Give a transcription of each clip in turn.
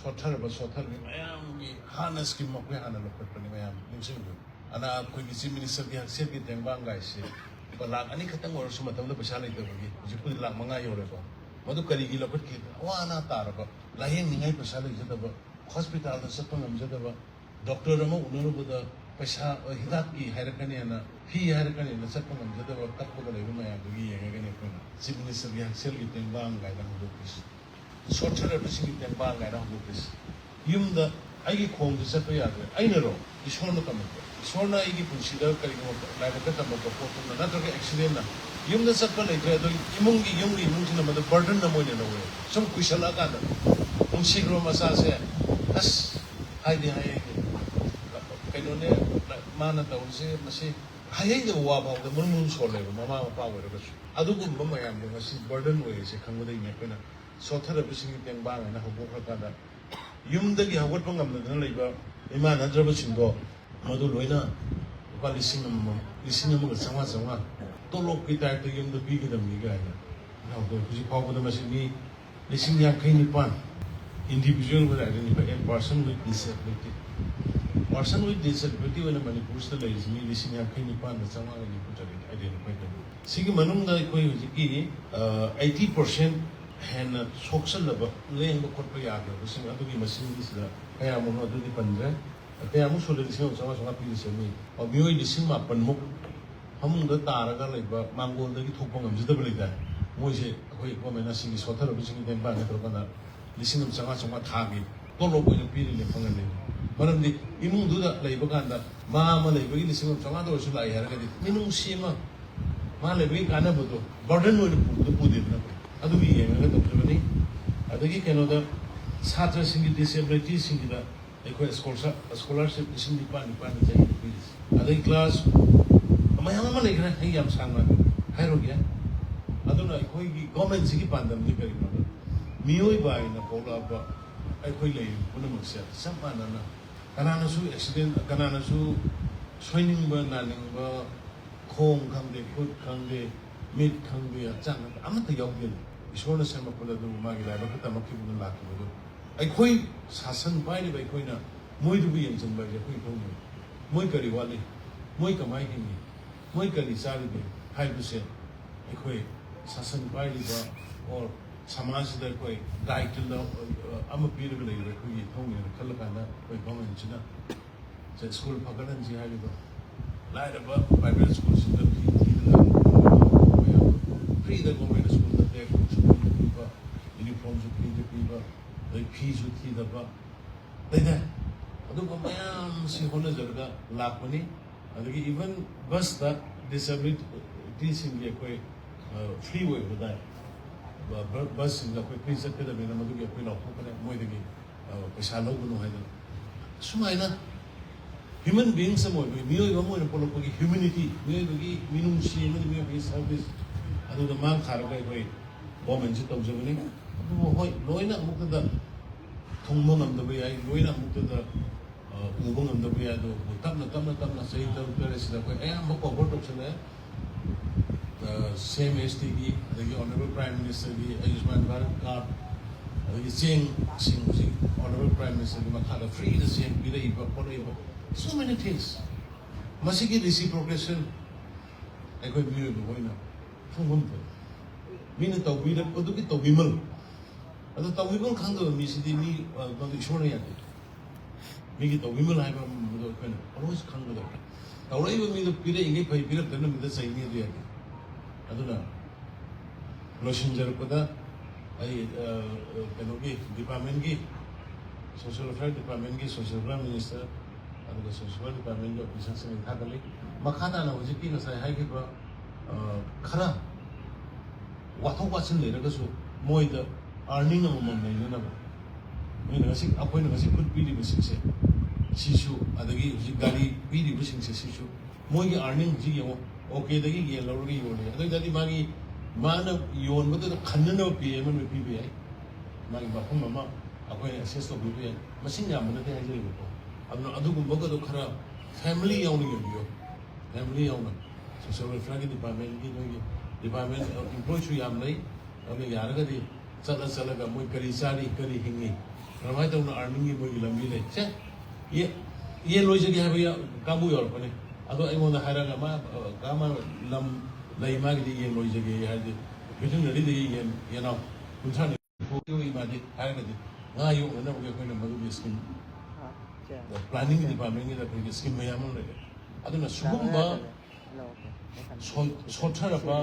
ꯁꯣꯊꯔꯕ ꯃꯌꯥꯝꯒꯤ ꯍꯥꯟꯅ ꯁ꯭ꯀꯤꯝ ꯑꯩꯈꯣꯏ ꯍꯥꯟꯅ ꯂꯧꯈꯠꯄꯅꯤ ꯃꯌꯥꯝ ꯅꯤꯡꯁꯤꯡꯕꯤꯌꯨ ꯑꯅ ꯑꯩꯈꯣꯏꯒꯤ ꯆꯤꯐ ꯃꯤꯅꯤꯁꯇꯔꯒꯤ ꯍꯛꯁꯦꯜꯒꯤ ꯇꯦꯡꯕꯥꯡ ꯒꯥꯏꯁꯦ ꯂꯥꯛ ꯑꯅꯤ ꯈꯛꯇꯪ ꯑꯣꯏꯔꯁꯨ ꯃꯇꯝꯗ ꯄꯩꯁꯥ ꯂꯩꯇꯕꯒꯤ ꯍꯧꯖꯤꯛꯄꯨꯗꯤ ꯂꯥꯛ 5 ꯌꯧꯔꯦꯀꯣ ꯃꯗꯨ ꯀꯔꯤꯒꯤ ꯂꯧꯈꯠꯈꯤ ꯑꯋꯥ ꯑꯅꯥ ꯇꯥꯔꯕ ꯂꯥꯌꯦꯡꯅꯤꯡꯉꯥꯏ ꯄꯩꯁꯥ ꯂꯩꯖꯗꯕ ꯍꯣꯁꯄꯤꯇꯥꯜꯗ ꯆꯠꯄ ꯉꯝꯖꯗꯕ ꯗꯣꯛꯇꯔ ꯑꯃ ꯎꯅꯔꯨꯕꯗ ꯄꯩꯁꯥ ꯍꯤꯗꯥꯛꯀꯤ ꯍꯥꯏꯔꯛꯀꯅꯤꯅ ꯐꯤ ꯍꯥꯏꯔꯛꯀꯅꯤꯅ ꯆꯠꯄ ꯉꯝꯖꯗꯕ ꯀꯞꯄꯒ ꯂꯩꯕ ꯃꯌꯥꯝꯗꯨꯒꯤ ꯌꯦꯡꯉꯒꯅꯤ ꯑꯩꯈꯣꯏꯅ ꯆꯤꯐ ꯃꯤꯅꯤꯁꯇꯔꯒꯤ ꯍꯛꯁꯦꯜꯒꯤ ꯇꯦꯡꯕꯥꯡ ꯀꯥꯏꯅ ꯍꯧꯗꯣꯛꯈ꯭ꯔꯤꯁꯤ ꯁꯣꯊꯔꯕꯁꯤꯡꯒꯤ ꯇꯦꯡꯕꯥꯡ ꯀꯥꯏꯅ ꯍꯧꯗꯣꯛꯈ꯭ꯔꯤꯁꯤ ꯌꯨꯝꯗ ꯑꯩꯒꯤ ꯈꯣꯡꯁꯦ ꯆꯠꯄ ꯌꯥꯗ꯭ꯔꯦ ꯑꯩꯅꯔꯣ ꯏꯁꯣꯔꯅ ꯇꯝꯃꯛꯄ ꯏꯁꯣꯔꯅ ꯑꯩꯒꯤ ꯄꯨꯟꯁꯤꯗ ꯀꯔꯤꯒꯨꯝꯕ ꯂꯥꯏꯕꯛꯇ ꯇꯝꯃꯛꯄ ꯄꯣꯠꯇꯨꯅ ꯅꯠꯇ꯭ꯔꯒ ꯑꯦꯛꯁꯤꯗꯦꯟꯅ ꯌꯨꯝꯗ ꯆꯠꯄ ꯂꯩꯇ꯭ꯔꯦ ꯑꯗꯨ ꯌꯨꯝꯒꯤ ꯏꯃꯨꯡꯁꯤꯅ ꯃꯗꯨ ꯕꯔꯗꯟ ꯑꯃ ꯑꯣꯏꯅ ꯂꯧꯋꯦ ꯁꯨꯝ ꯀꯨꯏꯁꯜꯂꯛꯑꯀꯥꯟꯗ ꯅꯨꯡꯁꯤꯈ꯭ꯔꯕ ꯃꯆꯥꯁꯦ ꯑꯁ ꯍꯥꯏꯗꯤ ꯀꯩꯅꯣꯅꯦ ꯃꯥꯅ ꯇꯧꯔꯤꯁꯦ ꯃꯁꯤ ꯍꯩꯗꯕ ꯋꯥ ꯐꯥꯎꯗ ꯃꯔꯨꯝ ꯁꯣꯜꯂꯦꯕ ꯃꯃꯥ ꯃꯄꯥ ꯑꯣꯏꯔꯒꯁꯨ ꯑꯗꯨꯒꯨꯝꯕ ꯃꯌꯥꯝꯗꯣ ꯉꯁꯤ ꯕꯔꯗꯟ ꯑꯣꯏꯔꯤꯁꯦ ꯈꯪꯕꯗꯒꯤꯅꯦ ꯑꯩꯈꯣꯏꯅ ꯁꯣꯊꯔꯕꯁꯤꯡꯒꯤ ꯇꯦꯡꯕꯥꯡ ꯍꯥꯏꯅ ꯍꯧꯗꯣꯛꯈ꯭ꯔꯀꯥꯟꯗ ꯌꯨꯝꯗꯒꯤ ꯍꯧꯒꯠꯄ ꯉꯝꯗꯅ ꯂꯩꯕ ꯏꯃꯥꯟꯅꯗ꯭ꯔꯕꯁꯤꯡꯗꯣ ꯃꯗꯨ ꯂꯣꯏꯅ ꯂꯨꯄꯥ 1,500 ꯇꯣꯂꯣꯞꯀꯤ ꯇꯥꯏꯞꯇ ꯌꯨꯝꯗ ꯄꯤꯒꯗꯕꯅꯤ ꯀꯥꯏꯅ ꯍꯧꯖꯤꯛ ꯐꯥꯎꯕꯗ ꯃꯁꯤ ꯃꯤ 59,000 individual would identify a person with disability. Person with disability when a Manipurista is me listening a penny pan the Sama and you put it identified. Sigi Manunda 80% and social level laying the corporate listening to the machine is the Ayamuno to the Pandre, a Payamuso listening to some happy to me, or Mui listening up and Muk, Hamung the Taraga like Mango the Tupong and Zitability. Moise, a quick woman, I see this hotel of listening to them by the listening to some target, don't look in a period of Pangani. But the Imun do that labor and that Mamma labor listening to some other should I have it. Minum Sima Malabi Kanabuto, burden would put it. Adu we have a company. I think you can order Satra single disability singular, a scholarship is in the pan. I think class my Hamama like I am Sanga, Hyrogia. I don't know, government Sigi Pandam, the very mother. Mioi by in a polar, I quite lay, Punamusia, some banana, Kananasu accident, Kananasu, swinging burn, Kong come the food come the meat come the I'm not the young girl. It's one of some of the Magila, but I'm not keeping the luck. I quite Hassan by the Baquina, Moidu and by the Queen Moikari Wali, Moika Maiki, Moikari Salibi, how to say, I quite Sassan by the or Samas that way, died till now. I'm a beautiful lady, we home in Kalapana, by Common China. Said school Pakadan, see how you go. Light above private schools in the free the government schools that they could people, uniforms of people, the peas with the bar. Like that. I don't come down, see honors of the Lapani, and even bus that disability in the freeway with that. Bus in the quick piece of the Minamadu, a queen of Pokana, Moidagi, Pesalo, no either. Sumaina. Human beings are more humanity, minimum service. I do the man carry bomb and sit of Germany. Loina Mukada Tongon the way I Loina Mukada Ubon the way I do. Tamna say the Paris the way I am same STD, the Honorable Prime Minister, the Ayushman Bharat card. The same Honorable Prime Minister, the Makala free, the same Bida, so many things. Masiki reciprocation, I could be able to win up. From one minute of Vida, put it to women. At the time, we will come to the Mississippi, not the short yet. Make it a women, I have always come to that. Now, I will meet the period in a period of them with the same idea. I don't know. Lotion Jarapada, I department, social affairs department, social prime minister. The social department of business in Catholic. Makana was a king as I have Kara. What was in the Regasu? Moida, earning a moment, you know. When I think appointment was a good PD with Sishu, at the Gari, PD wishing Sishu. Moya earning Gio, okay, the Gigi, Lori, I think that the money, man of yon, whether the Kanano PM with PBI, my Mahoma, appointed assist of PBI, Massina, Manata, I'm not a Bogado family owning of you, family owner. So, several flag department, department employee, I'm late, only Yaragadi, Sala Salaga, Mukari Sari, Kari Hingi, ꯀꯔꯝꯍꯥꯏꯅ ꯇꯧꯅ ꯑꯥꯔꯅꯤꯡꯒꯤ ꯃꯣꯏꯒꯤ ꯂꯝꯕꯤ ꯂꯩ ꯁꯦ ꯌꯦꯟ ꯂꯣꯏꯖꯒꯦ ꯍꯥꯏꯕ ꯀꯥꯡꯕꯨ ꯌꯧꯔꯛꯄꯅꯤ ꯑꯗꯣ ꯑꯩꯉꯣꯟꯗ ꯍꯥꯏꯔꯒ ꯃꯥ ꯂꯝ ꯂꯩ ꯃꯥꯒꯤꯗꯤ ꯌꯦꯟ ꯂꯣꯏꯖꯒꯦ ꯍꯥꯏꯔꯗꯤ ꯚꯦꯇꯤꯅꯔꯤꯗꯒꯤ ꯌꯦꯅꯥꯎ 30 ꯃꯥꯗꯤ ꯍꯥꯏꯔꯒꯗꯤ ꯉꯥ ꯌꯣꯛꯅꯅꯕꯒꯤ ꯑꯩꯈꯣꯏꯅ ꯃꯗꯨꯒꯤ ꯁ꯭ꯀꯤꯝ ꯄ꯭ꯂꯥꯅꯤꯡ ꯗꯤꯄꯥꯔꯠꯃꯦꯟꯒꯤꯗ ꯑꯩꯈꯣꯏꯒꯤ ꯁ꯭ꯀꯤꯝ ꯃꯌꯥꯝ ꯑꯃ ꯂꯩꯔꯦ ꯑꯗꯨꯅ ꯁꯤꯒꯨꯝꯕ ꯁꯣꯠꯊꯔꯕ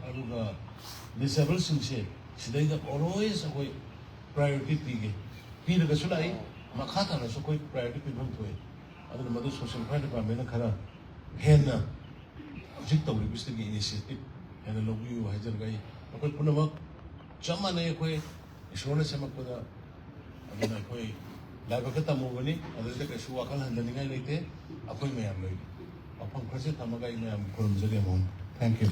ꯑꯗꯨꯒ ꯗꯤꯁꯦꯕꯜꯁꯤꯡꯁꯦ ꯁꯤꯗꯩꯗ ꯑꯣꯜꯋꯦꯁ ꯑꯩꯈꯣꯏ ꯄ꯭ꯔꯥꯏꯌꯣꯔꯤꯇꯤ ꯄꯤꯒꯦ ꯄꯤꯔꯒꯁꯨ ꯂꯥꯛꯏ ꯃꯈꯥ ꯇꯥꯅꯁꯨ ꯑꯩꯈꯣꯏ ꯄ꯭ꯔꯥꯏꯌꯣꯔꯤꯇꯤ ꯄꯤꯐꯝ ꯊꯣꯛꯏ ꯑꯗꯨꯅ ꯃꯗꯨ ꯁꯣꯁꯤꯌꯦꯜ ꯋꯦꯜꯐꯤꯌꯔ ꯗꯤꯄꯥꯔꯠꯃꯦꯟꯅ ꯈꯔ ꯍꯦꯟꯅ ꯍꯧꯖꯤꯛ ꯇꯧꯔꯤꯕꯁꯤꯗꯒꯤ ꯏꯅꯤꯁꯤꯌꯦꯇꯤꯚ ꯍꯦꯟꯅ ꯂꯧꯕꯤꯌꯨ ꯍꯥꯏꯖꯔꯒ ꯑꯩꯈꯣꯏ ꯄꯨꯝꯅꯃꯛ ꯆꯞ ꯃꯥꯟꯅꯩ ꯑꯩꯈꯣꯏ ꯏꯁꯣꯔꯅ ꯁꯦꯝꯃꯛꯄꯗ ꯑꯗꯨꯅ ꯑꯩꯈꯣꯏ ꯂꯥꯏꯕꯛꯇ ꯇꯝꯃꯨꯕꯅꯤ ꯑꯗꯨꯗ ꯀꯩꯁꯨ ꯋꯥꯈꯜ ꯍꯟꯊꯅꯤꯡꯉꯥꯏ ꯂꯩꯇꯦ ꯑꯩꯈꯣꯏ ꯃꯌꯥꯝ ꯂꯩ ꯋꯥꯐꯝ ꯈꯔꯁꯦ ꯊꯝꯃꯒ ꯑꯩ ꯃꯌꯥꯝ ꯈꯨꯔꯨꯝꯖꯒꯦ ꯑꯃꯨꯛ ꯊꯦꯡꯛ ꯌꯨ